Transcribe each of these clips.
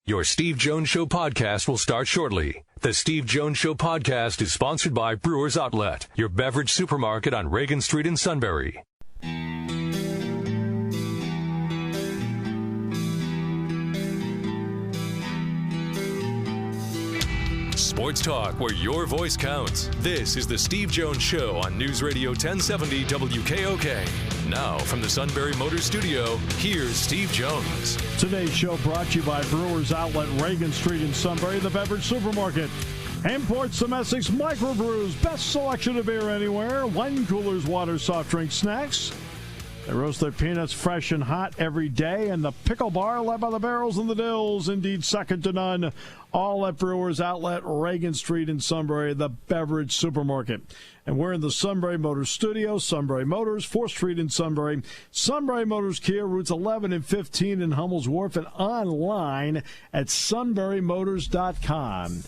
Your Steve Jones Show podcast will start shortly. The Steve Jones Show podcast is sponsored by Brewers Outlet, your beverage supermarket on Reagan Street in Sunbury. Sports talk where your voice counts. This is the Steve Jones Show on News Radio 1070 WKOK. Now, from the Sunbury Motors Studio, here's Steve Jones. Today's show brought to you by Brewers Outlet, Reagan Street in Sunbury, the beverage supermarket. Imports, domestics, microbrews, best selection of beer anywhere. Wine coolers, water, soft drink, snacks. They roast their peanuts fresh and hot every day. And the pickle bar, led by the barrels and the dills, indeed second to none. All at Brewers Outlet, Reagan Street in Sunbury, the beverage supermarket. And we're in the Sunbury Motors Studio, Sunbury Motors, 4th Street in Sunbury. Sunbury Motors Kia, routes 11 and 15 in Hummel's Wharf, and online at sunburymotors.com.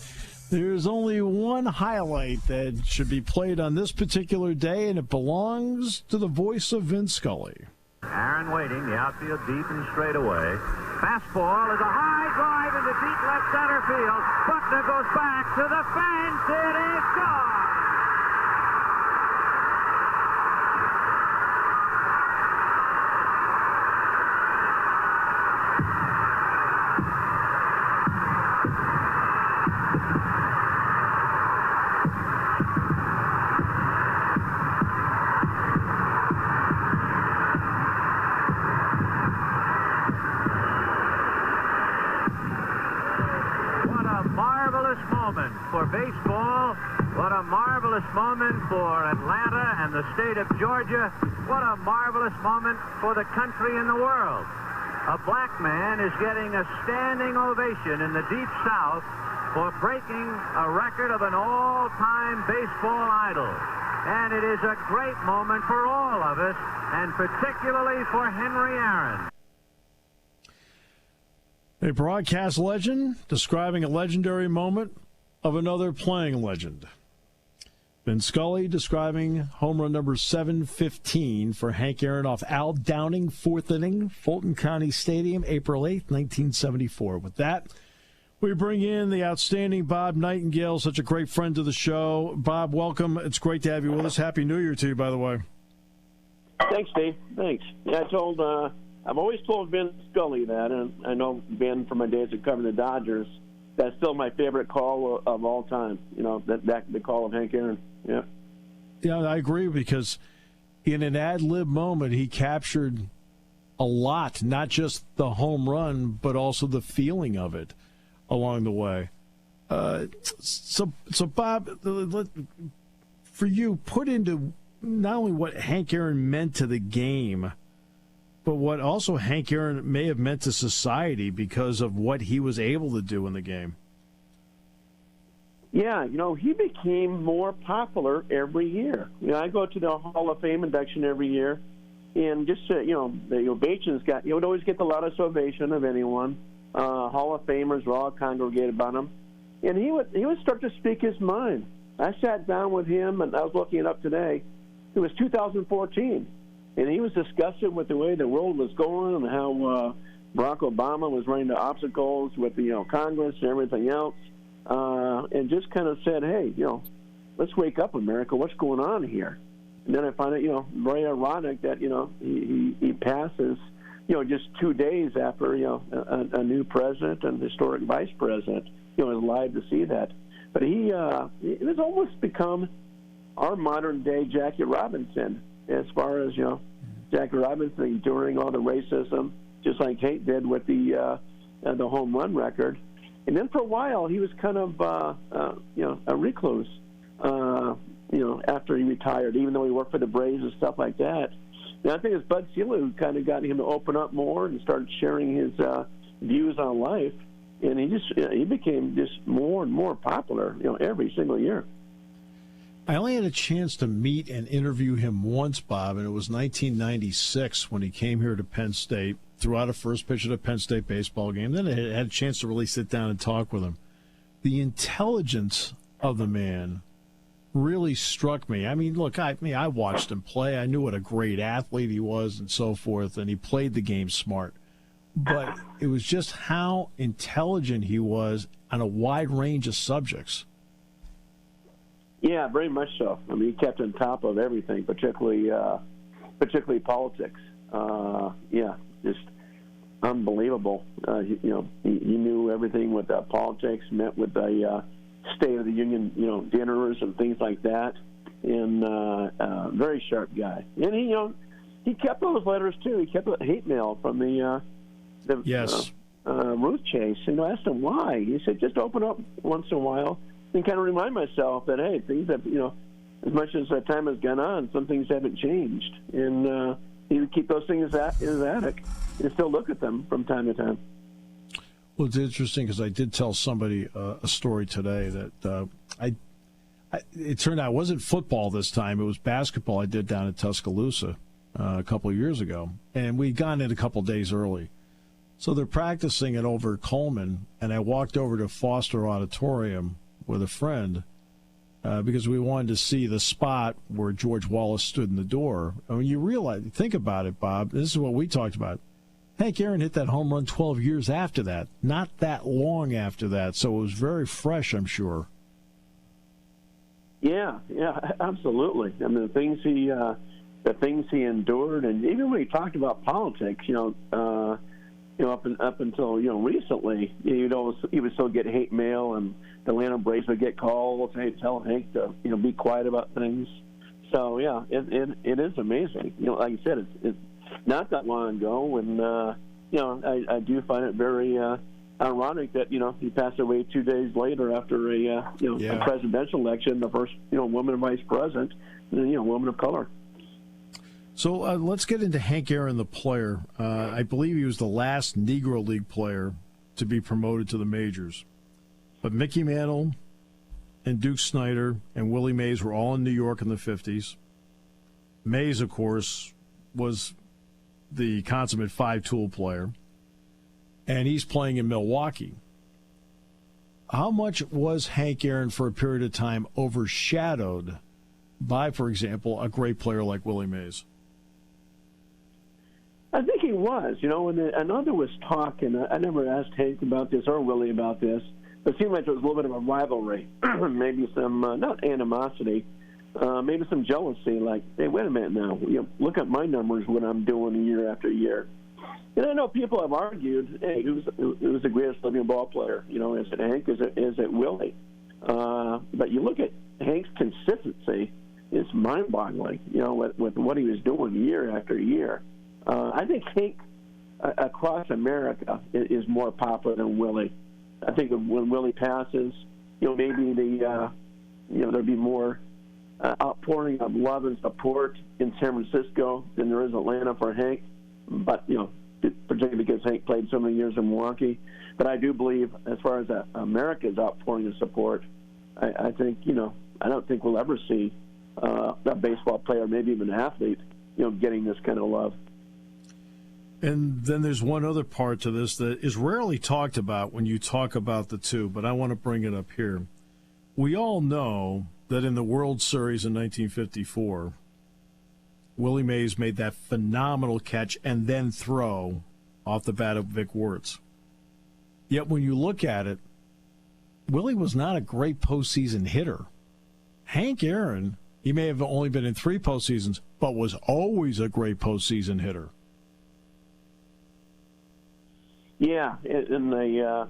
There's only one highlight that should be played on this particular day, and it belongs to the voice of Vin Scully. Aaron waiting, the outfield deep and straight away. Fastball is a high drive into deep left center field. Buckner goes back to the fence. It is gone. For baseball, what a marvelous moment for Atlanta and the state of Georgia. What a marvelous moment for the country and the world. A black man is getting a standing ovation in the Deep South for breaking a record of an all-time baseball idol. And it is a great moment for all of us, and particularly for Henry Aaron. A broadcast legend describing a legendary moment of another playing legend. Vin Scully describing home run number 715 for Hank Aaron off Al Downing, 4th inning, Fulton County Stadium, April 8th, 1974. With that, we bring in the outstanding Bob Nightengale, such a great friend to the show. Bob, welcome. It's great to have you with us. Happy New Year to you, by the way. Thanks, Steve. Thanks. Yeah, I've always told Vin Scully that, and I know Vin from my days of covering the Dodgers. That's still my favorite call of all time. You know, the call of Hank Aaron. Yeah. Yeah, I agree, because in an ad-lib moment, he captured a lot, not just the home run, but also the feeling of it along the way. So Bob, for you, put into not only what Hank Aaron meant to the game, but what also Hank Aaron may have meant to society because of what he was able to do in the game. Yeah, he became more popular every year. I go to the Hall of Fame induction every year, and just, the ovations you would always get the loudest ovation of anyone. Hall of Famers were all congregated about him. And he would start to speak his mind. I sat down with him, and I was looking it up today. It was 2014. And he was discussing with the way the world was going and how Barack Obama was running into obstacles with Congress and everything else, and just kind of said, "Hey, let's wake up, America. What's going on here?" And then I find it, very ironic that he passes, just 2 days after a new president and historic vice president, is alive to see that. But it has almost become our modern day Jackie Robinson. As far as, Jackie Robinson enduring all the racism, just like Hank did with the home run record. And then for a while, he was kind of, a recluse, after he retired, even though he worked for the Braves and stuff like that. And I think it's Bud Selig who kind of got him to open up more and started sharing his views on life. And he became just more and more popular, every single year. I only had a chance to meet and interview him once, Bob, and it was 1996 when he came here to Penn State, threw out a first pitch at a Penn State baseball game. Then I had a chance to really sit down and talk with him. The intelligence of the man really struck me. I mean, look, I watched him play. I knew what a great athlete he was and so forth, and he played the game smart. but it was just how intelligent he was on a wide range of subjects. Yeah, very much so. I mean, he kept on top of everything, particularly politics. Yeah, just unbelievable. He knew everything with politics, met with the State of the Union, dinners and things like that. And very sharp guy. And he kept those letters too. He kept a hate mail from the yes. Ruth chase. And I asked him why. He said, just open up once in a while and kind of remind myself that, hey, things have, as much as time has gone on, some things haven't changed. And he would keep those things in his attic and still look at them from time to time. Well, it's interesting because I did tell somebody a story today that it turned out it wasn't football this time. It was basketball I did down in Tuscaloosa a couple of years ago. And we'd gone in a couple of days early. So they're practicing it over at Coleman, and I walked over to Foster Auditorium with a friend because we wanted to see the spot where George Wallace stood in the door. I mean, you realize, think about it, Bob. This is what we talked about. Hank Aaron hit that home run 12 years after that, not that long after that. So it was very fresh, I'm sure. Yeah, absolutely. I mean, the things he endured, and even when he talked about politics, up until recently, he would still get hate mail, and the Atlanta Braves would get calls, hey, tell Hank to be quiet about things. So yeah, it is amazing. Like you said, it's not that long ago, and I do find it very ironic that he passed away 2 days later after a presidential election, the first woman vice president, woman of color. So let's get into Hank Aaron, the player. I believe he was the last Negro League player to be promoted to the majors. But Mickey Mantle and Duke Snider and Willie Mays were all in New York in the 50s. Mays, of course, was the consummate five-tool player. And he's playing in Milwaukee. How much was Hank Aaron for a period of time overshadowed by, for example, a great player like Willie Mays? I think he was. I know there was talk, and I never asked Hank about this or Willie about this, but it seemed like there was a little bit of a rivalry, maybe some, not animosity, maybe some jealousy, like, hey, wait a minute now, look at my numbers, what I'm doing year after year. And I know people have argued, hey, who's the greatest living ball player? Is it Hank? Is it Willie? But you look at Hank's consistency, it's mind-boggling, with what he was doing year after year. I think Hank across America is more popular than Willie. I think when Willie passes, maybe there'll be more outpouring of love and support in San Francisco than there is Atlanta for Hank. But particularly because Hank played so many years in Milwaukee. But I do believe, as far as America's outpouring of support, I think I don't think we'll ever see a baseball player, maybe even an athlete, getting this kind of love. And then there's one other part to this that is rarely talked about when you talk about the two, but I want to bring it up here. We all know that in the World Series in 1954, Willie Mays made that phenomenal catch and then throw off the bat of Vic Wertz. Yet when you look at it, Willie was not a great postseason hitter. Hank Aaron, he may have only been in 3 postseasons, but was always a great postseason hitter. Yeah, and I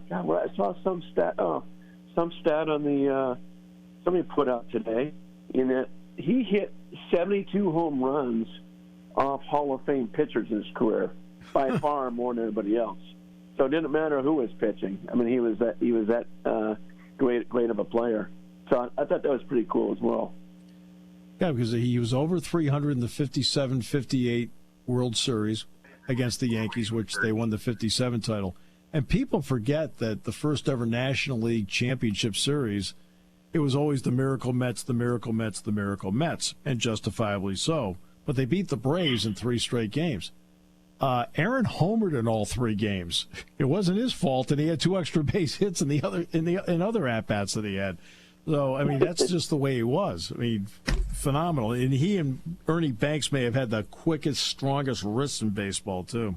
saw some stat on the somebody put out today, in that he hit 72 home runs off Hall of Fame pitchers in his career, by far more than anybody else. So it didn't matter who was pitching. I mean, he was that great of a player. So I thought that was pretty cool as well. Yeah, because he was over 300 in the 57-58 World Series against the Yankees, which they won the 57 title. And people forget that the first ever National League Championship Series, it was always the Miracle Mets, the Miracle Mets, the Miracle Mets, and justifiably so. But they beat the Braves in 3 straight games. Aaron homered in all 3 games. It wasn't his fault, and he had 2 extra base hits in other at-bats that he had. So, I mean, that's just the way he was. I mean, phenomenal. And he and Ernie Banks may have had the quickest, strongest wrists in baseball, too.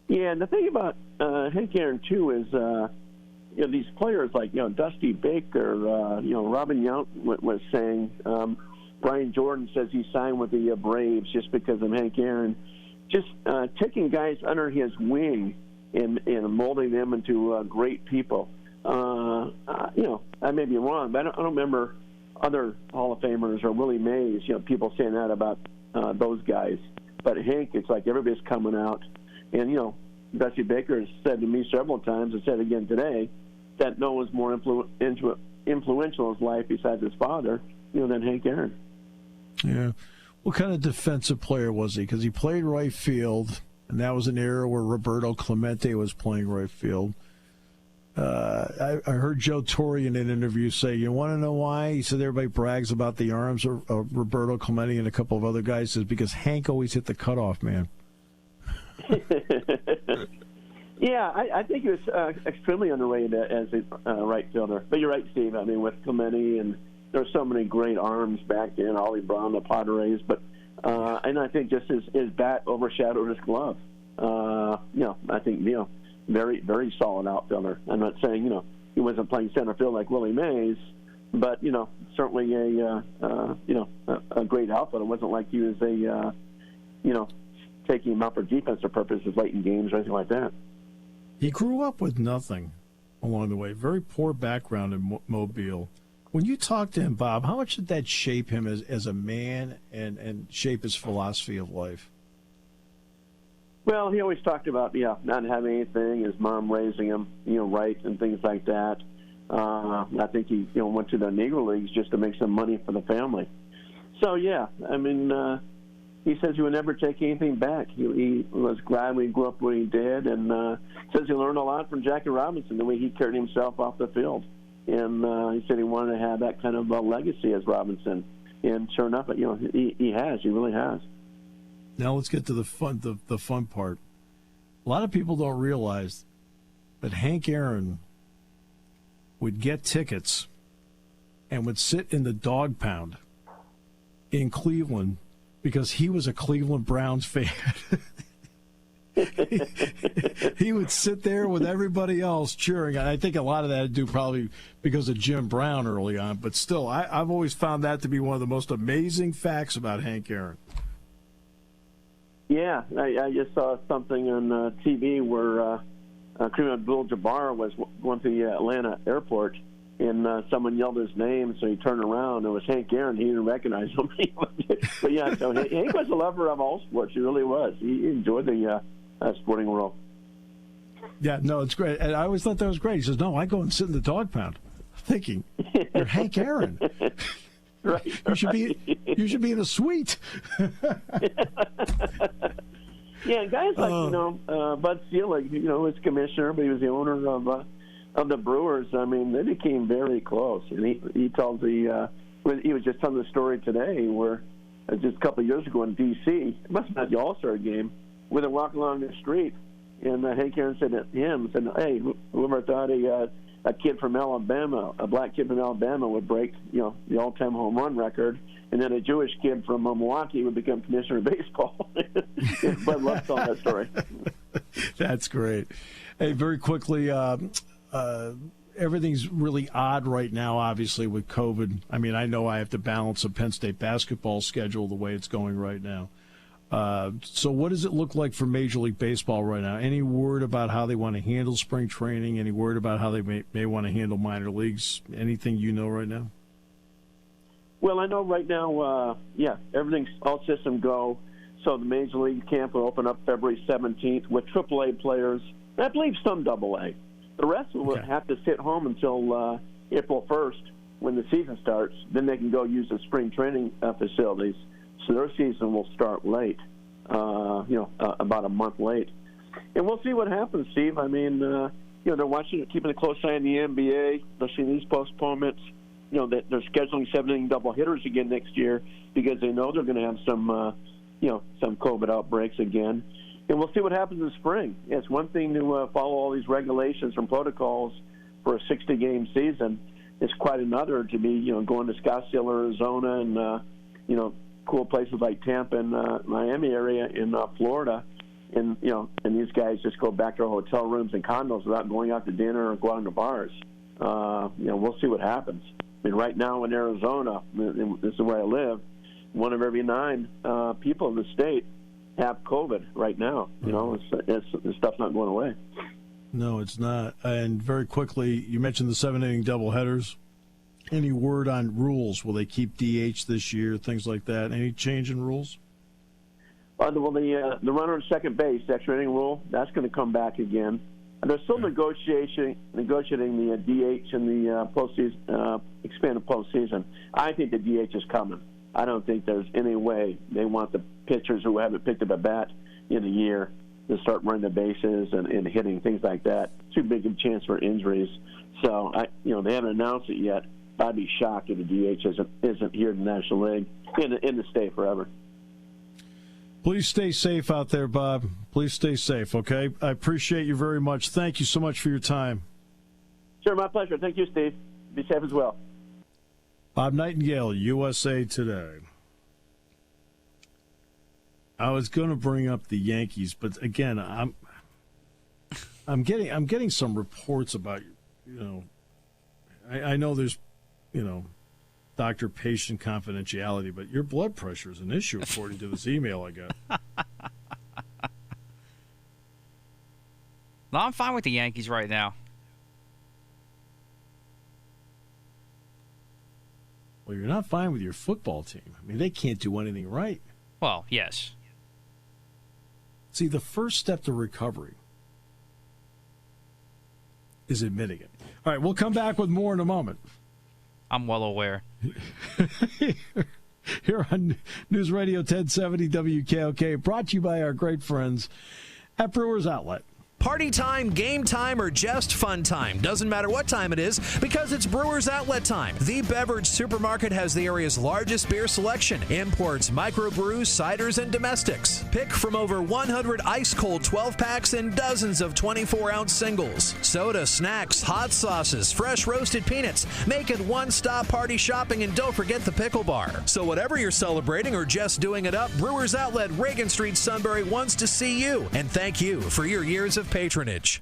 Yeah, and the thing about Hank Aaron, too, is these players like, Dusty Baker, Robin Yount was saying, Brian Jordan says he signed with the Braves just because of Hank Aaron. Just taking guys under his wing and molding them into great people. I may be wrong, but I don't remember other Hall of Famers or Willie Mays, people saying that about those guys. But Hank, it's like everybody's coming out. And, Dusty Baker has said to me several times, and said again today, that no one's more influential in his life besides his father, than Hank Aaron. Yeah. What kind of defensive player was he? Because he played right field, and that was an era where Roberto Clemente was playing right field. I heard Joe Torre in an interview say, you want to know why? He said everybody brags about the arms of Roberto Clemente and a couple of other guys. Says because Hank always hit the cutoff, man. Yeah, I think he was extremely underrated as a right fielder. But you're right, Steve. I mean, with Clemente, and there were so many great arms back then, Ollie Brown, the Padres. But and I think just his bat overshadowed his glove. I think, very, very solid outfielder. I'm not saying, he wasn't playing center field like Willie Mays, but, certainly a great outfielder. It wasn't like he was taking him out for defensive purposes late in games or anything like that. He grew up with nothing along the way. Very poor background in Mobile. When you talk to him, Bob, how much did that shape him as a man and shape his philosophy of life? Well, he always talked about, not having anything, his mom raising him, right, and things like that. I think he, went to the Negro Leagues just to make some money for the family. So, yeah, I mean, he says he would never take anything back. He was glad when he grew up when he did, and says he learned a lot from Jackie Robinson, the way he carried himself off the field. And he said he wanted to have that kind of legacy as Robinson. And sure enough, he has. He really has. Now let's get to the fun part. A lot of people don't realize that Hank Aaron would get tickets and would sit in the dog pound in Cleveland because he was a Cleveland Browns fan. He would sit there with everybody else cheering. I think a lot of that had to do probably because of Jim Brown early on, but still, I've always found that to be one of the most amazing facts about Hank Aaron. Yeah, I just saw something on TV where Kareem Abdul-Jabbar was going to the Atlanta airport, and someone yelled his name, so he turned around. It was Hank Aaron. He didn't recognize him. But, yeah, so Hank was a lover of all sports. He really was. He enjoyed the sporting world. Yeah, no, it's great. And I always thought that was great. He says, no, I go and sit in the dog pound. Thinking, you're Hank Aaron. Right. You should be in a suite. Yeah, guys like Bud Selig, was commissioner, but he was the owner of the Brewers. I mean, they became very close. And he tells he was just telling the story today where just a couple of years ago in D.C., it must have been at the All-Star game, where they're walking along the street, and Hank Aaron said to him, "Hey, whoever thought a kid from Alabama, a black kid from Alabama, would break, the all-time home run record, and then a Jewish kid from Milwaukee would become commissioner of baseball." Bud loves telling that story. That's great. Hey, very quickly, everything's really odd right now, obviously, with COVID. I mean, I know I have to balance a Penn State basketball schedule the way it's going right now. So what does it look like for Major League Baseball right now? Any word about how they want to handle spring training? Any word about how they may want to handle minor leagues? Anything you know right now? Well, I know right now, everything's all system go. So the Major League camp will open up February 17th with AAA players. I believe some AA. The rest will have to sit home until April 1st when the season starts. Then they can go use the spring training facilities. So their season will start late, about a month late. And we'll see what happens, Steve. I mean, they're watching, keeping a close eye on the NBA. They're seeing these postponements. That they're scheduling 7-inning double hitters again next year because they know they're going to have some COVID outbreaks again. And we'll see what happens in spring. It's one thing to follow all these regulations and protocols for a 60-game season. It's quite another to be, going to Scottsdale, Arizona, and, cool places like Tampa and Miami area in Florida, and these guys just go back to their hotel rooms and condos without going out to dinner or go out to bars. We'll see what happens. I mean, right now in Arizona, this is where I live, 1 of every 9 people in the state have COVID right now. This stuff's not going away. No, it's not. And very quickly, you mentioned the 7-inning doubleheaders. Any word on rules? Will they keep DH this year, things like that? Any change in rules? The runner on second base, extra inning rule, that's going to come back again. And they're still negotiating the DH in the postseason, expanded postseason. I think the DH is coming. I don't think there's any way they want the pitchers who haven't picked up a bat in a year to start running the bases and hitting, things like that. Too big a chance for injuries. So they haven't announced it yet. I'd be shocked if the DH isn't here in the National League in the state forever. Please stay safe out there, Bob. Please stay safe, okay? I appreciate you very much. Thank you so much for your time. Sure, my pleasure. Thank you, Steve. Be safe as well. Bob Nightengale, USA Today. I was going to bring up the Yankees, but again, I'm getting some reports about, I know there's, doctor-patient confidentiality, but your blood pressure is an issue, according to this email I got. No, I'm fine with the Yankees right now. Well, you're not fine with your football team. I mean, they can't do anything right. Well, yes. See, the first step to recovery is admitting it. All right, we'll come back with more in a moment. I'm well aware. Here on News Radio 1070 WKOK, brought to you by our great friends at Brewers Outlet. Party time, game time, or just fun time. Doesn't matter what time it is, because it's Brewers Outlet time. The beverage supermarket has the area's largest beer selection. Imports, microbrews, ciders, and domestics. Pick from over 100 ice-cold 12-packs and dozens of 24-ounce singles. Soda, snacks, hot sauces, fresh roasted peanuts. Make it one-stop party shopping, and don't forget the pickle bar. So whatever you're celebrating or just doing it up, Brewers Outlet, Reagan Street, Sunbury wants to see you. And thank you for your years of patronage.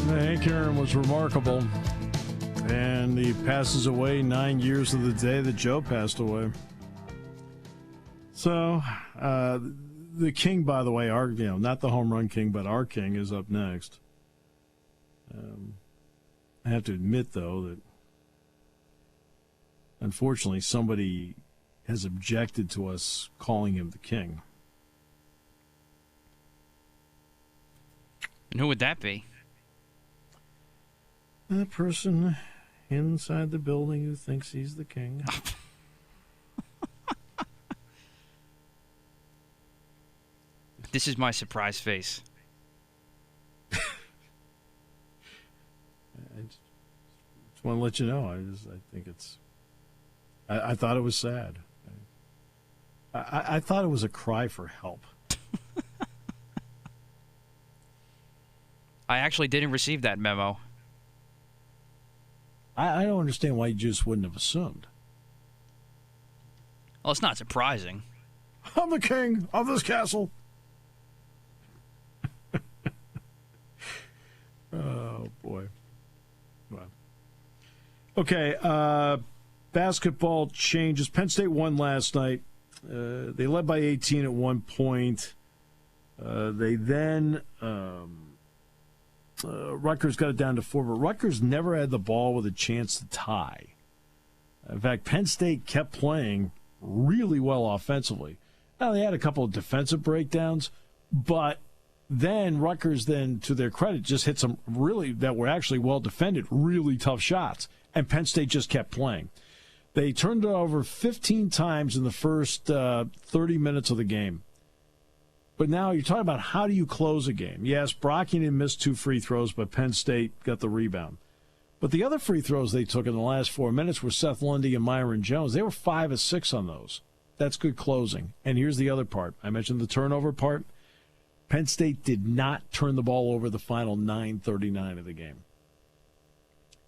Hank Aaron was remarkable, and he passes away 9 years of the day that Joe passed away. So, the king, by the way, not the home run king, but our king is up next. I have to admit, though, that unfortunately, somebody has objected to us calling him the king. And who would that be? The person inside the building who thinks he's the king. This is my surprise face. I just want to let you know. I think it's... I thought it was sad. I thought it was a cry for help. I actually didn't receive that memo. I don't understand why you just wouldn't have assumed. Well, it's not surprising. I'm the king of this castle. Oh, boy. Wow. Okay, basketball changes. Penn State won last night. They led by 18 at one point. They then... Rutgers got it down to 4, but Rutgers never had the ball with a chance to tie. In fact, Penn State kept playing really well offensively. Now, they had a couple of defensive breakdowns, but then Rutgers, to their credit, just hit some really, that were actually well defended, really tough shots, and Penn State just kept playing. They turned it over 15 times in the first 30 minutes of the game. But now you're talking about how do you close a game. Yes, Brockington missed 2 free throws, but Penn State got the rebound. But the other free throws they took in the last 4 minutes were Seth Lundy and Myron Jones. They were 5 of 6 on those. That's good closing. And here's the other part. I mentioned the turnover part. Penn State did not turn the ball over the final 9:39 of the game.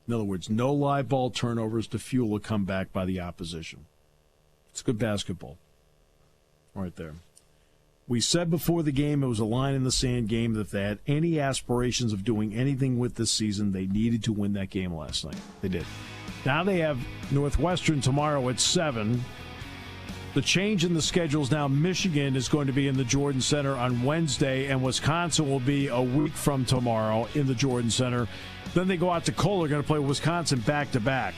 In other words, no live ball turnovers to fuel a comeback by the opposition. It's good basketball right there. We said before the game it was a line-in-the-sand game that if they had any aspirations of doing anything with this season, they needed to win that game last night. They did. Now they have Northwestern tomorrow at 7. The change in the schedule is now Michigan is going to be in the Jordan Center on Wednesday, and Wisconsin will be a week from tomorrow in the Jordan Center. Then they go out to Kohler, going to play Wisconsin back-to-back.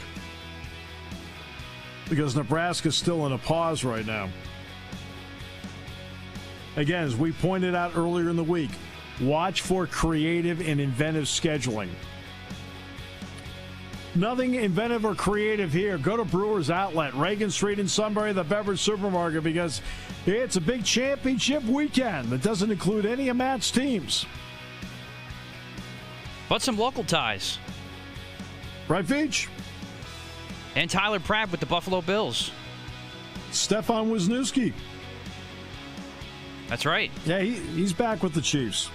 Because Nebraska's still in a pause right now. Again, as we pointed out earlier in the week, watch for creative and inventive scheduling. Nothing inventive or creative here. Go to Brewers Outlet, Reagan Street in Sunbury, the beverage supermarket, because it's a big championship weekend that doesn't include any of Matt's teams. But some local ties. Right, Veach? And Tyler Pratt with the Buffalo Bills. Stefan Wisniewski. That's right. Yeah, he's back with the Chiefs.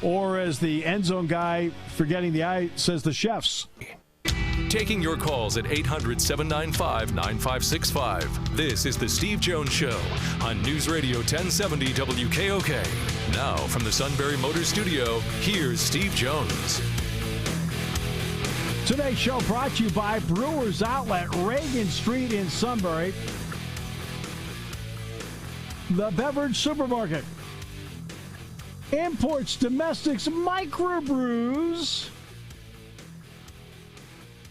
Or as the end zone guy, forgetting the I, says the Chefs. Taking your calls at 800-795-9565. This is the Steve Jones Show on News Radio 1070 WKOK. Now from the Sunbury Motors Studio, here's Steve Jones. Today's show brought to you by Brewers Outlet, Reagan Street in Sunbury. The beverage supermarket. Imports, domestics, microbrews.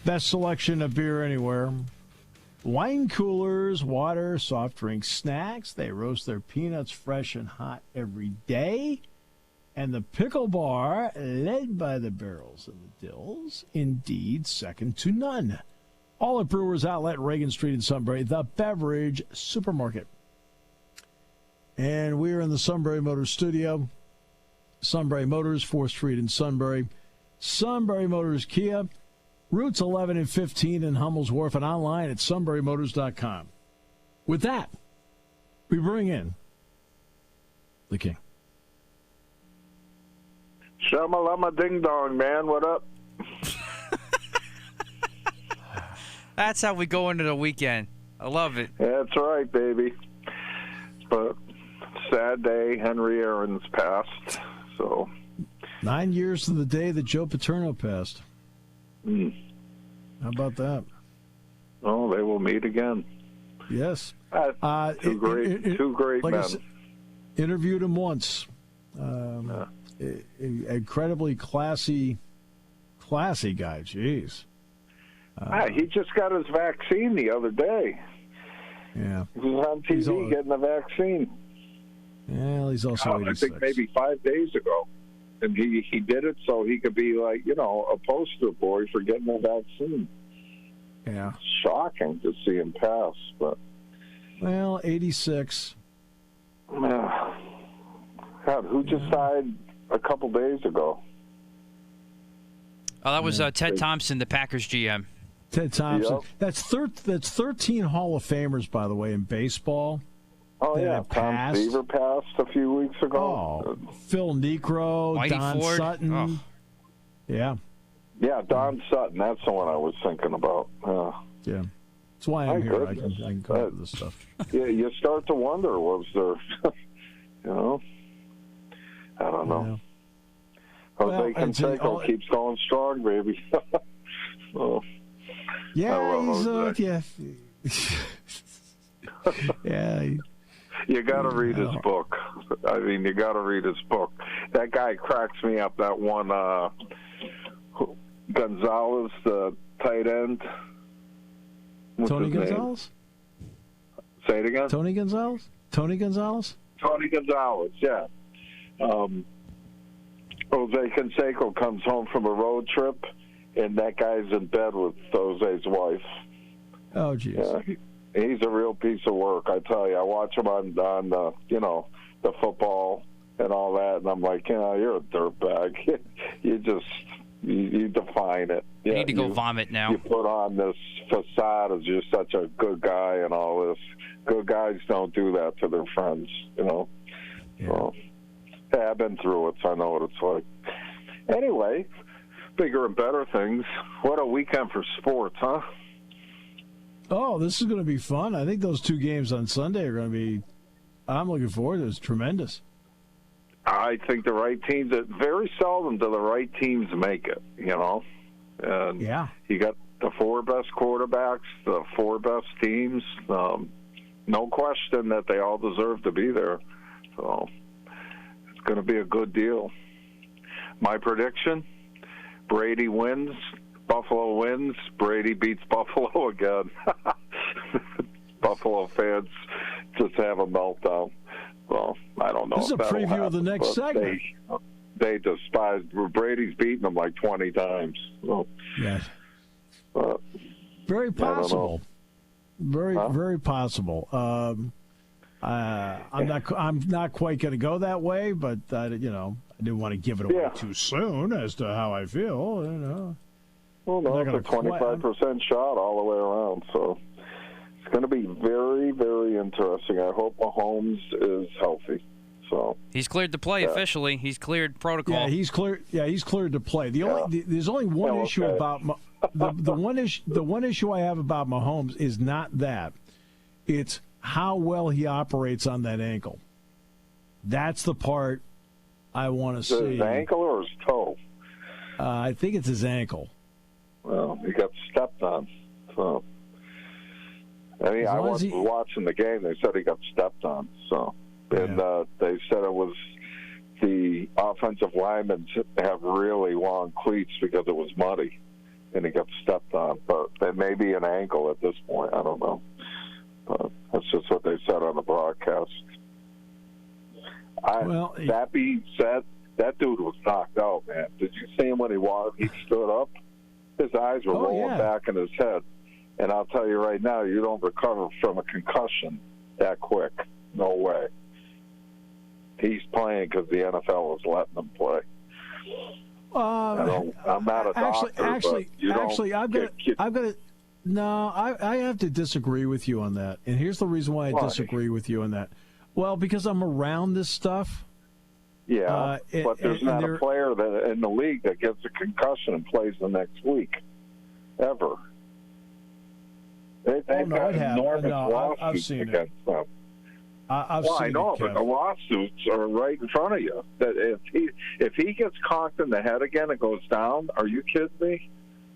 Best selection of beer anywhere. Wine coolers, water, soft drinks, snacks. They roast their peanuts fresh and hot every day. And the pickle bar, led by the barrels and the dills, indeed second to none. All at Brewers Outlet, Reagan Street in Sunbury, the beverage supermarket. And we're in the Sunbury Motors studio. Sunbury Motors, 4th Street in Sunbury. Sunbury Motors Kia, routes 11 and 15 in Hummel's Wharf, and online at sunburymotors.com. With that, we bring in the King. Shamalama ding dong, man. What up? That's how we go into the weekend. I love it. That's right, baby. But sad day, Henry Aaron's passed. So 9 years to the day that Joe Paterno passed. How about that? Oh, they will meet again. Yes. Two great like men. Interviewed him once. Incredibly classy guy. Jeez. He just got his vaccine the other day. Yeah. He was on TV getting the vaccine. Yeah, he's also 86. I think maybe 5 days ago. And he did it so he could be like, a poster boy for getting the vaccine. Yeah. Shocking to see him pass, but. Well, 86. God, who just died a couple days ago? Oh, that was Ted Thompson, the Packers GM. Ted Thompson. Yep. That's 13 Hall of Famers, by the way, in baseball. Oh, yeah. Tom Seaver passed a few weeks ago. Oh, Phil Negro, Whitey Don Ford. Sutton. Oh. Yeah. Yeah, Don Sutton. That's the one I was thinking about. Yeah. That's why I'm My here. I goodness. can come up with this stuff. Yeah, you start to wonder, was there, I don't know. Yeah. Jose Canseco keeps going strong, baby. So, Yeah, he's Jose. yeah. You got to read his book. I mean, you got to read his book. That guy cracks me up. That one, Gonzalez, the tight end. What's Tony his name? Gonzalez? Say it again? Tony Gonzalez? Tony Gonzalez? Tony Gonzalez, yeah. Jose Canseco comes home from a road trip, and that guy's in bed with Jose's wife. Oh, geez. Yeah, he's a real piece of work, I tell you. I watch him on the football and all that, and I'm like, you're a dirtbag. You define it. You need to go vomit now. You put on this facade as you're such a good guy and all this. Good guys don't do that to their friends, Yeah. So, I've been through it, so I know what it's like. Anyway, bigger and better things. What a weekend for sports, huh? Oh, this is going to be fun. I think those 2 games on Sunday are going to be, I'm looking forward to it. It's tremendous. I think the right teams, very seldom do the right teams make it, And yeah. You got the 4 best quarterbacks, the 4 best teams. No question that they all deserve to be there. So it's going to be a good deal. My prediction, Brady wins, Buffalo wins, Brady beats Buffalo again. Buffalo fans just have a meltdown. Well, I don't know. This is a preview of the next segment. They despise Brady's beaten them like 20 times. So, yes. Very possible. Very possible. I'm not quite going to go that way, but I didn't want to give it away too soon as to how I feel. Well, no, it's a 25% shot all the way around, so it's going to be very, very interesting. I hope Mahomes is healthy. So he's cleared to play officially. He's cleared protocol. Yeah, he's cleared. Yeah, he's cleared to play. There's only one issue about the one issue I have about Mahomes is not that. It's how well he operates on that ankle. That's the part I want to see. His ankle or his toe? I think it's his ankle. Well, he got stepped on. So, I wasn't watching the game. They said he got stepped on. So, and they said it was the offensive linemen have really long cleats because it was muddy, and he got stepped on. But it may be an ankle at this point. I don't know. But that's just what they said on the broadcast. That being said, that dude was knocked out, man. Did you see him when he stood up? His eyes were rolling back in his head. And I'll tell you right now, you don't recover from a concussion that quick. No way. He's playing because the NFL is letting him play. I'm not a doctor. I have to disagree with you on that. And here's the reason why I disagree with you on that. Well, because I'm around this stuff. Yeah, but there's not a player that in the league that gets a concussion and plays the next week, ever. They've got enormous lawsuits against them. I know, but the lawsuits are right in front of you. That if he gets conked in the head again and goes down, are you kidding me?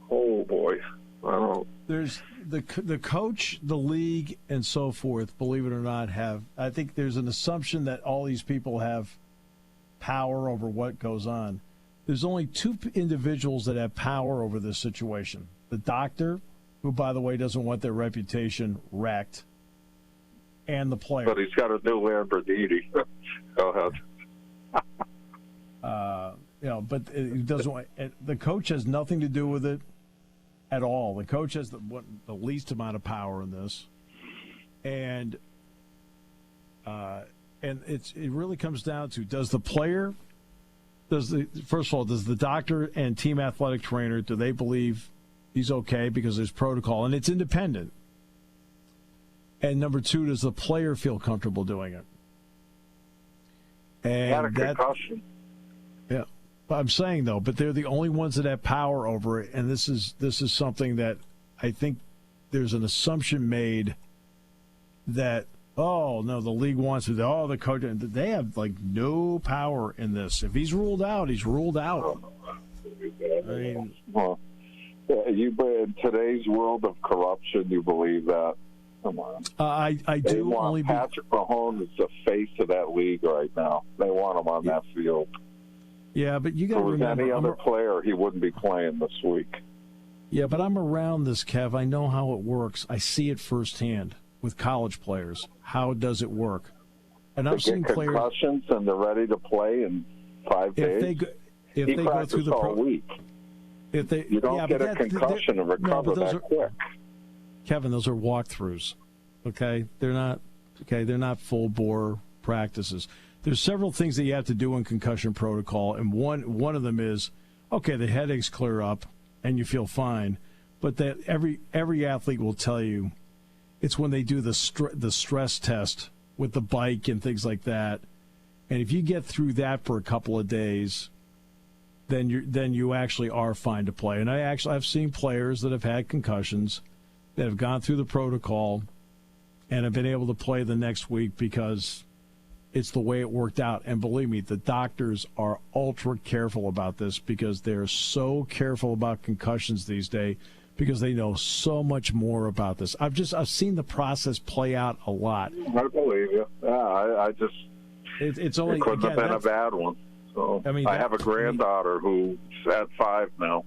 Oh boy, I don't know. There's the coach, the league, and so forth. Believe it or not, I think there's an assumption that all these people have power over what goes on. There's only 2 individuals that have power over this situation. The doctor, who, by the way, doesn't want their reputation wrecked, and the player. But he's got a new Lamborghini. Go ahead. But it doesn't want, the coach has nothing to do with it at all. The coach has the least amount of power in this. And it really comes down to, first of all, does the doctor and team athletic trainer, do they believe he's okay because there's protocol and it's independent? And number 2, does the player feel comfortable doing it? And had a concussion. Yeah, I'm saying though, but they're the only ones that have power over it, and this is something that I think there's an assumption made that, oh no, the league wants to. Oh, the coach. They have like no power in this. If he's ruled out, he's ruled out. I mean, well, in today's world of corruption, you believe that? Come on. I do want only. Patrick Mahomes is the face of that league right now. They want him on that field. Yeah, but you got to remember, any other player, he wouldn't be playing this week. Yeah, but I'm around this, Kev. I know how it works. I see it firsthand with college players. How does it work? And I've seen players concussions and they're ready to play in 5 days. If they go through the week, you don't get a concussion and recover that quick. Kevin, those are walkthroughs. Okay, they're not full bore practices. There's several things that you have to do in concussion protocol, and one of them is, okay, the headaches clear up and you feel fine, but that every athlete will tell you it's when they do the stress test with the bike and things like that, and if you get through that for a couple of days, then you actually are fine to play. And I've seen players that have had concussions that have gone through the protocol and have been able to play the next week because it's the way it worked out. And believe me, the doctors are ultra careful about this because they're so careful about concussions these days because they know so much more about this. I've seen the process play out a lot. I believe you. Yeah, it's only, it couldn't have been a bad one. So I have a granddaughter who's at 5 now,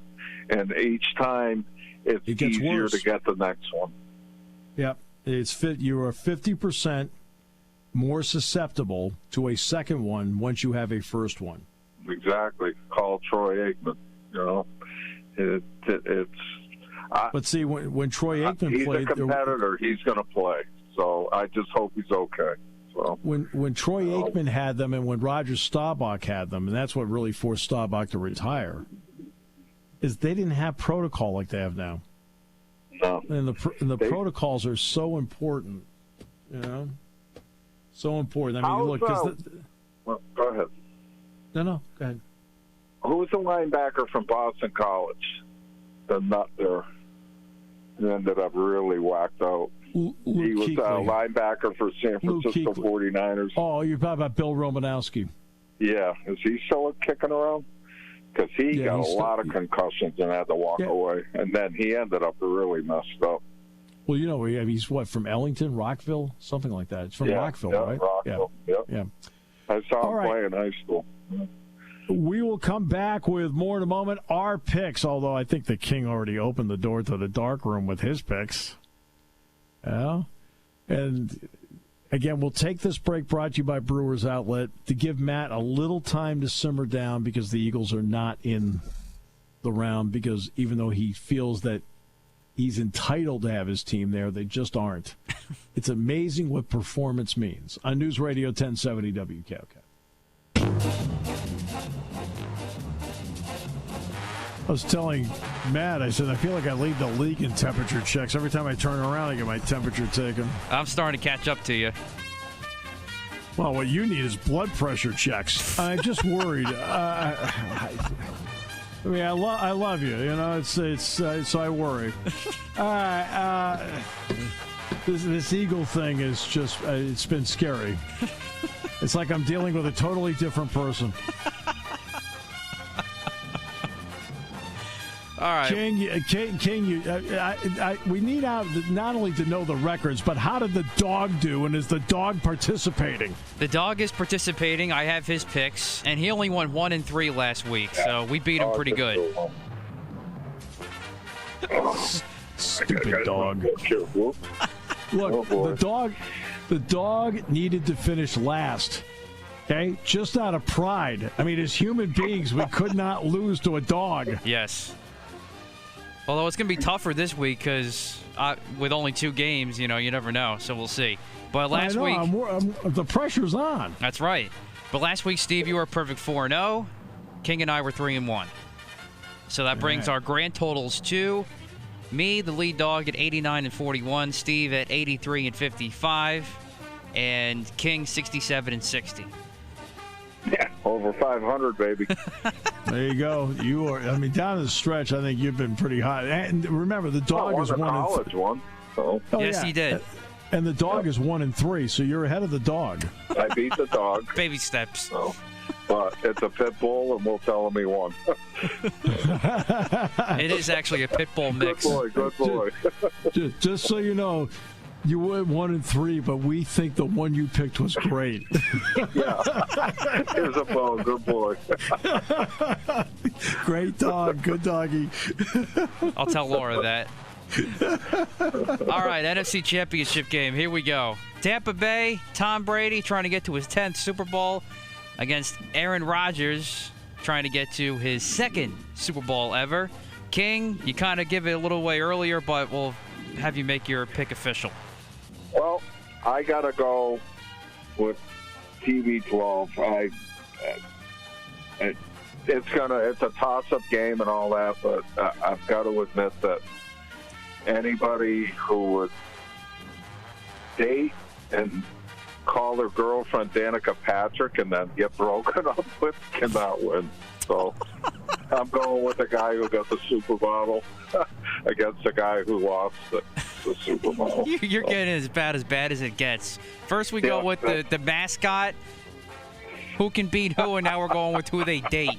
and each time it gets easier worse to get the next one. Yep. You are 50% more susceptible to a second one once you have a first one. Exactly. Call Troy Aikman. But see, when Troy Aikman played, he's a competitor. He's going to play. So I just hope he's okay. So when Troy Aikman had them, and when Roger Staubach had them, and that's what really forced Staubach to retire, is they didn't have protocol like they have now. No. And the protocols are so important, so important. I mean, well, go ahead. No, go ahead. Who was the linebacker from Boston College? The nut there. He ended up really whacked out. He was a linebacker for San Francisco 49ers. Oh, you're talking about Bill Romanowski. Yeah. Is he still kicking around? Because he got a lot of concussions and had to walk away. And then he ended up really messed up. Well, he's from Ellington, Rockville, something like that. It's from Rockville, right? Rockville. Yeah. I saw him play in high school. We will come back with more in a moment. Our picks, although I think the King already opened the door to the dark room with his picks. Yeah. And again, we'll take this break brought to you by Brewers Outlet to give Matt a little time to simmer down because the Eagles are not in the round, because even though he feels that he's entitled to have his team there, they just aren't. It's amazing what performance means. On News Radio 1070 WKOK. I was telling Matt, I said, I feel like I lead the league in temperature checks. Every time I turn around, I get my temperature taken. I'm starting to catch up to you. Well, what you need is blood pressure checks. I'm just worried. I love you. So I worry. This Eagle thing is just, it's been scary. It's like I'm dealing with a totally different person. All right. King, we need out not only to know the records, but how did the dog do, and is the dog participating? The dog is participating. I have his picks, and he only won 1-3 last week, so we beat him pretty good. Stupid dog. Look, the dog needed to finish last. Okay, just out of pride. I mean, as human beings, we could not lose to a dog. Yes. Although it's going to be tougher this week because with only 2 games, you never know. So we'll see. But last week, the pressure's on. That's right. But last week, Steve, you were perfect 4-0. King and I were 3-1. So that brings our grand totals to me, the lead dog, at 89-41. Steve at 83-55, and King 67-60. Yeah, over 500, baby. There you go. You are. I mean, down the stretch, I think you've been pretty hot. And remember, the dog is 1-3. College one. So. Yes, he did. And the dog is 1-3, so you're ahead of the dog. I beat the dog. Baby steps. So. But it's a pit bull, and we'll tell him he won. It is actually a pit bull mix. Good boy. Just so you know, you went 1-3, but we think the one you picked was great. Yeah. Here's a bone. Good boy. Great dog. Good doggy. I'll tell Laura that. All right, NFC Championship game. Here we go. Tampa Bay, Tom Brady trying to get to his 10th Super Bowl against Aaron Rodgers trying to get to his 2nd Super Bowl ever. King, you kind of give it a little away earlier, but we'll have you make your pick official. Well, I got to go with TB12. It's a toss-up game and all that, but I've got to admit that anybody who would date and call their girlfriend Danica Patrick and then get broken up with cannot win. So I'm going with the guy who got the supermodel against the guy who lost the supermodel. You're getting as bad as it gets. First we go with the mascot, who can beat who, and now we're going with who they date.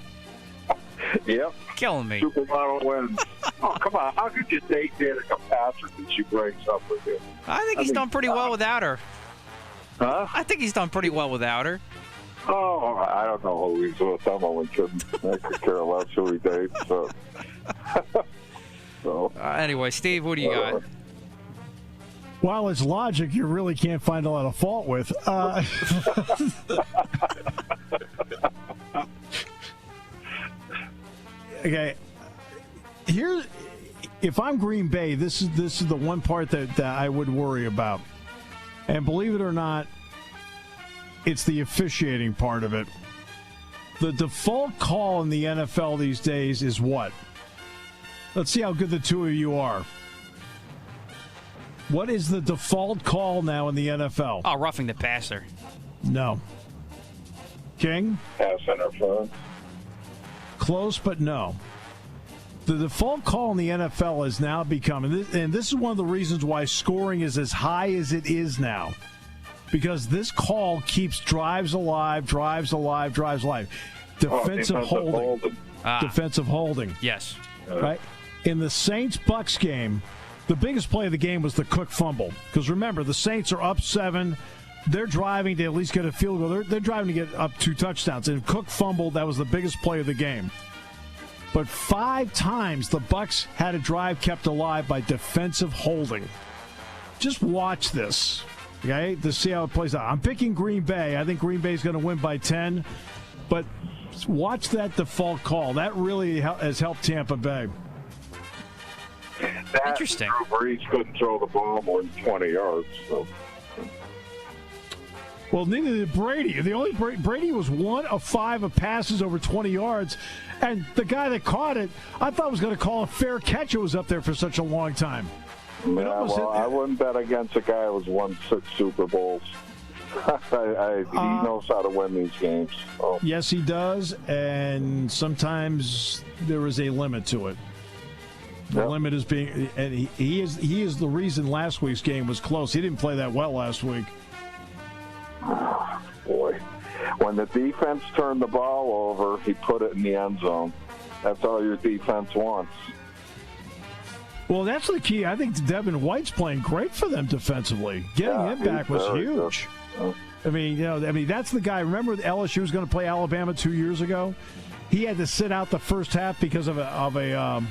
Yep. Killing me. Supermodel wins. Oh, come on. How could you date Danica Patrick and she breaks up with you? I think he's done pretty well without her. Huh? I think he's done pretty well without her. Oh, I don't know who he's with. I'm only kidding. I could care less who he dates. So. Anyway, Steve, who do you got? Well, it's logic you really can't find a lot of fault with. Okay, if I'm Green Bay, this is the one part that I would worry about. And believe it or not, it's the officiating part of it. The default call in the NFL these days is what? Let's see how good the two of you are. What is the default call now in the NFL? Oh, roughing the passer. No. King? Pass interference. Close, but no. The default call in the NFL has now become, and this is one of the reasons why scoring is as high as it is now, because this call keeps drives alive. Defensive holding. Defensive holding. Yes. Right? In the Saints-Bucks game, the biggest play of the game was the Cook fumble. Because remember, the Saints are up 7. They're driving to at least get a field goal. They're driving to get up 2 touchdowns. And Cook fumbled. That was the biggest play of the game. But 5 times the Bucks had a drive kept alive by defensive holding. Just watch this, okay, to see how it plays out. I'm picking Green Bay. I think Green Bay's going to win by 10. But watch that default call. That really has helped Tampa Bay. Interesting. Drew Brees couldn't throw the ball more than 20 yards. So. Well, neither did Brady. Brady was 1 of 5 of passes over 20 yards, and the guy that caught it, I thought was going to call a fair catch. It was up there for such a long time. Yeah, well, I wouldn't bet against a guy who's won 6 Super Bowls. He knows how to win these games. So. Yes, he does, and sometimes there is a limit to it. The limit is being, and he is the reason last week's game was close. He didn't play that well last week. Boy, when the defense turned the ball over, he put it in the end zone. That's all your defense wants. Well, that's the key. I think Devin White's playing great for them defensively. Getting him back was huge. I mean, that's the guy. Remember LSU was going to play Alabama 2 years ago? He had to sit out the first half because of a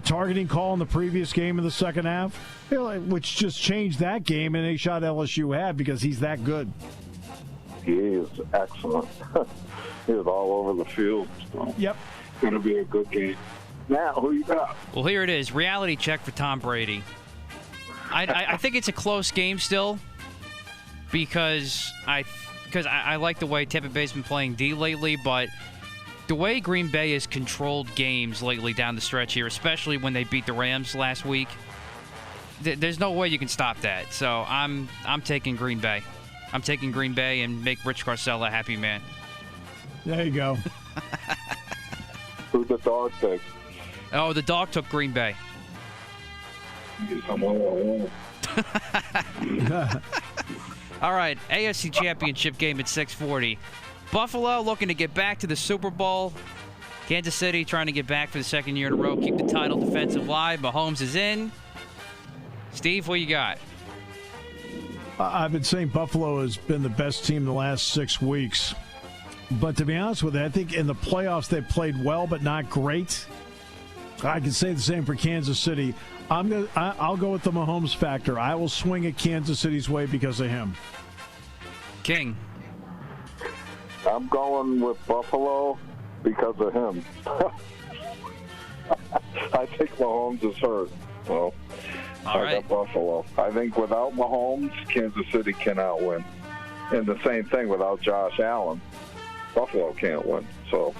targeting call in the previous game in the second half, which just changed that game, and a shot LSU had because he's that good. He is excellent. He is all over the field. So yep. It's going to be a good game. Now, who you got? Well, here it is. Reality check for Tom Brady. I think it's a close game still because I like the way Tampa Bay's been playing D lately, but the way Green Bay has controlled games lately down the stretch here, especially when they beat the Rams last week, there's no way you can stop that. So I'm taking Green Bay. I'm taking Green Bay and make Rich Garcella a happy man. There you go. Who'd the dog take? Oh, the dog took Green Bay. All right, AFC Championship game at 6:40. Buffalo looking to get back to the Super Bowl. Kansas City trying to get back for the second year in a row, keep the title defense alive. Mahomes is in. Steve, what you got? I've been saying Buffalo has been the best team the last 6 weeks. But to be honest with you, I think in the playoffs they played well but not great. I can say the same for Kansas City. I'll go with the Mahomes factor. I will swing at Kansas City's way because of him. King. I'm going with Buffalo because of him. I think Mahomes is hurt. So I got Buffalo. I think without Mahomes, Kansas City cannot win. And the same thing without Josh Allen. Buffalo can't win. So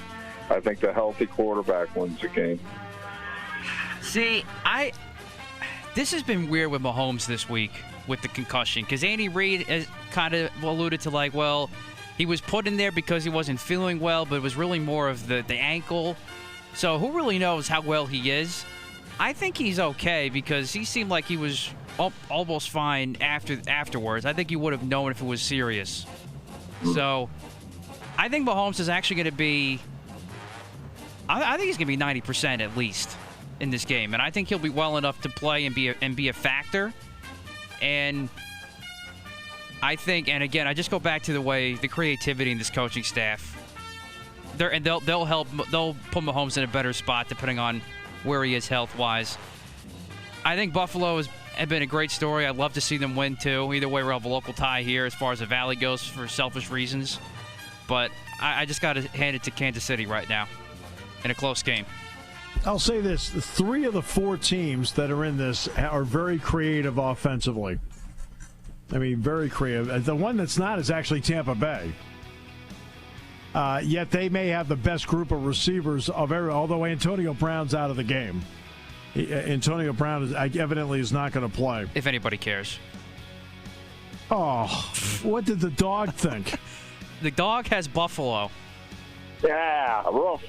I think the healthy quarterback wins the game. See, this has been weird with Mahomes this week with the concussion because Andy Reid has kind of alluded to He was put in there because he wasn't feeling well, but it was really more of the ankle. So who really knows how well he is? I think he's okay because he seemed like he was almost fine afterwards. I think you would have known if it was serious. So I think Mahomes is actually going to be... I think he's going to be 90% at least in this game. And I think he'll be well enough to play and be a factor. And I think, and again, I just go back to the creativity in this coaching staff. They'll put Mahomes in a better spot depending on where he is health-wise. I think Buffalo has been a great story. I'd love to see them win, too. Either way, we'll have a local tie here as far as the Valley goes for selfish reasons. But I just got to hand it to Kansas City right now in a close game. I'll say this. 3 of the 4 teams that are in this are very creative offensively. I mean, very creative. The one that's not is actually Tampa Bay. Yet they may have the best group of receivers of every. Although Antonio Brown's out of the game, Antonio Brown evidently is not going to play. If anybody cares. Oh, what did the dog think? The dog has Buffalo. Yeah, rough.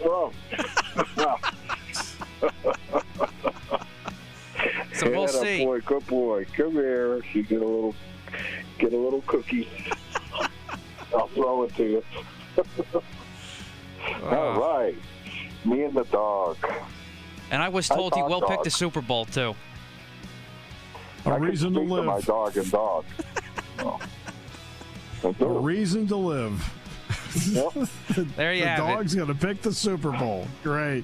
So we'll see. Boy, good boy. Come here. You get a little cookie. I'll throw it to you. All right. Me and the dog. And I was told he will pick the Super Bowl, too. A reason to live. My dog and dog. A reason to live. Yep. There you have it. The dog's going to pick the Super Bowl. Great.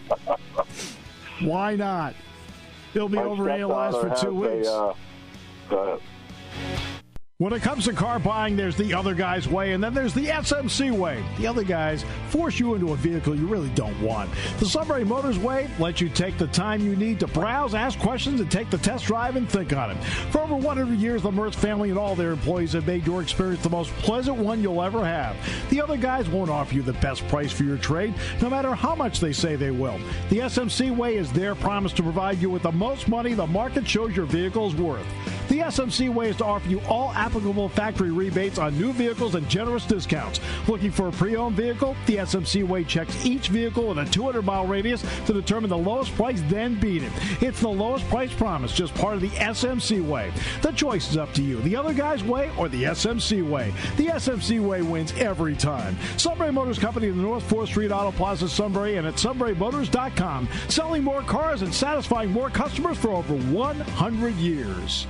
Why not? He'll be overanalyzed for 2 weeks. When it comes to car buying, there's the other guy's way, and then there's the SMC way. The other guys force you into a vehicle you really don't want. The Sunbury Motors way lets you take the time you need to browse, ask questions, and take the test drive and think on it. For over 100 years, the Mertz family and all their employees have made your experience the most pleasant one you'll ever have. The other guys won't offer you the best price for your trade, no matter how much they say they will. The SMC way is their promise to provide you with the most money the market shows your vehicle is worth. The SMC way is to offer you all applicable factory rebates on new vehicles and generous discounts. Looking for a pre-owned vehicle? The SMC way checks each vehicle in a 200-mile radius to determine the lowest price, then beat it. It's the lowest price promise, just part of the SMC way. The choice is up to you. The other guy's way or the SMC way. The SMC way wins every time. Sunbury Motors Company in the North 4th Street Auto Plaza, Sunbury, and at sunburymotors.com. Selling more cars and satisfying more customers for over 100 years.